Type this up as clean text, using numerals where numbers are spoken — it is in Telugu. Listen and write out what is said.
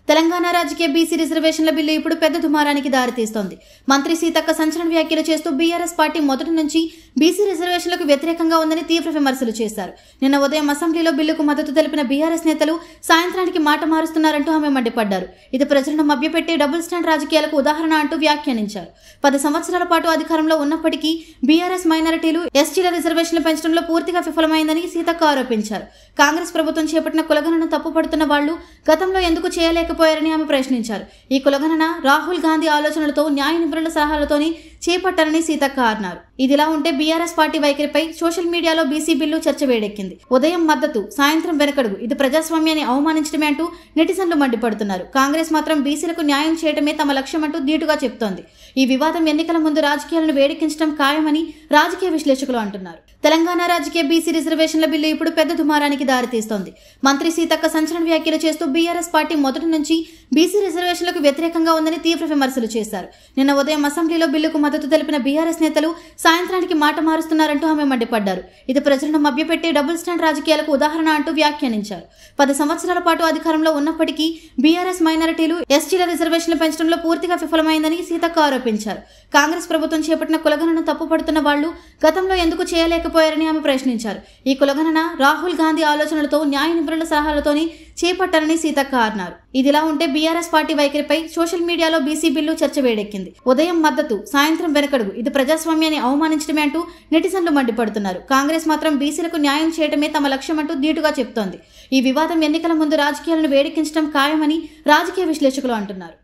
తెలంగాణ రాజకీయ బీసీ రిజర్వేషన్ల బిల్లు ఇప్పుడు పెద్ద దుమారానికి దారితీస్తోంది. మంత్రి సీతక్క సంచలన వ్యాఖ్యలు చేస్తూ బీఆర్ఎస్ పార్టీ మొదటి నుంచి బీసీ రిజర్వేషన్లకు వ్యతిరేకంగా ఉందని తీవ్ర విమర్శలు చేశారు. నిన్న ఉదయం అసెంబ్లీలో బిల్లుకు మద్దతు తెలిపిన బీఆర్ఎస్ నేతలు సాయంత్రానికి మాట మారుస్తున్నారంటూ ఆమె మండిపడ్డారు. ఇది ప్రజలను మభ్యపెట్టి డబుల్ స్టాండ్ రాజకీయాలకు ఉదాహరణ అంటూ వ్యాఖ్యానించారు. 10 సంవత్సరాల పాటు అధికారంలో ఉన్నప్పటికీ బీఆర్ఎస్ మైనారిటీలు ఎస్టీల రిజర్వేషన్లు పెంచడంలో పూర్తిగా విఫలమైందని సీతక్క ఆరోపించారు. కాంగ్రెస్ ప్రభుత్వం చేపట్టిన కులగణను తప్పుపడుతున్న వాళ్లు గతంలో ఎందుకు చేయలేకపోయారని ఆమె ప్రశ్నించారు. ఈ కులగణన రాహుల్ గాంధీ ఆలోచనలతో న్యాయ నిపుణుల సలహాలతోని చేపట్టారని సీతక్క అన్నారు. ఇదిలా ఉంటే బీఆర్ఎస్ పార్టీ వైఖరిపై సోషల్ మీడియాలో బీసీ బిల్లు చర్చ వేడెక్కింది. ఉదయం మద్దతు, సాయంత్రం వెనకడుగు, ఇది ప్రజాస్వామ్యాన్ని అవమానించడమే అంటూ నెటిజన్లు మండిపడుతున్నారు. కాంగ్రెస్ మాత్రం బీసీలకు న్యాయం చేయడమే తమ లక్ష్యం అంటూ ధీటుగా చెప్తోంది. ఈ వివాదం ఎన్నికల ముందు రాజకీయాలను వేడెక్కించడం ఖాయమని రాజకీయ విశ్లేషకులు అంటున్నారు. తెలంగాణ రాజకీయ బీసీ రిజర్వేషన్ల బిల్లు ఇప్పుడు పెద్ద దుమారానికి దారితీస్తోంది. మంత్రి సీతక్క సంచలన వ్యాఖ్యలు చేస్తూ బీఆర్ఎస్ పార్టీ మొదటి నుంచి బీసీ రిజర్వేషన్లకు వ్యతిరేకంగా ఉందని తీవ్ర విమర్శలు చేశారు. నిన్న ఉదయం అసెంబ్లీలో బిల్లుకు మద్దతు తెలిపిన బీఆర్ఎస్ నేతలు సాయంత్రానికి మాట మారుస్తున్నారంటూ ఆమె మండిపడ్డారు. ఇది ప్రజలను మభ్యపెట్టి డబుల్ స్టాండ్ రాజకీయాలకు ఉదాహరణ అంటూ వ్యాఖ్యానించారు. 10 సంవత్సరాల పాటు అధికారంలో ఉన్నప్పటికీ బీఆర్ఎస్ మైనారిటీలు ఎస్టీల రిజర్వేషన్లు పెంచడంలో పూర్తిగా విఫలమైందని సీతక్క ఆరోపించారు. కాంగ్రెస్ ప్రభుత్వం చేపట్టిన కులగణను తప్పుపడుతున్న వాళ్లు గతంలో ఎందుకు చేయలేకపోయారని ఆమె ప్రశ్నించారు. ఈ కులగణన రాహుల్ గాంధీ ఆలోచనలతో న్యాయ నిపుణుల సలహాలతోని చేపట్టారని సీతక్క అన్నారు. ఇదిలా ఉంటే బీఆర్ఎస్ పార్టీ వైఖరిపై సోషల్ మీడియాలో బీసీ బిల్లు చర్చ వేడెక్కింది. ఉదయం మద్దతు, సాయంత్రం వెనకడుగు, ఇది ప్రజాస్వామ్యాన్ని అవమానించడమే అంటూ నెటిజన్లు మండిపడుతున్నారు. కాంగ్రెస్ మాత్రం బీసీలకు న్యాయం చేయడమే తమ లక్ష్యం అంటూ ధీటుగా చెప్తోంది. ఈ వివాదం ఎన్నికల ముందు రాజకీయాలను వేడెక్కించడం ఖాయమని రాజకీయ విశ్లేషకులు అంటున్నారు.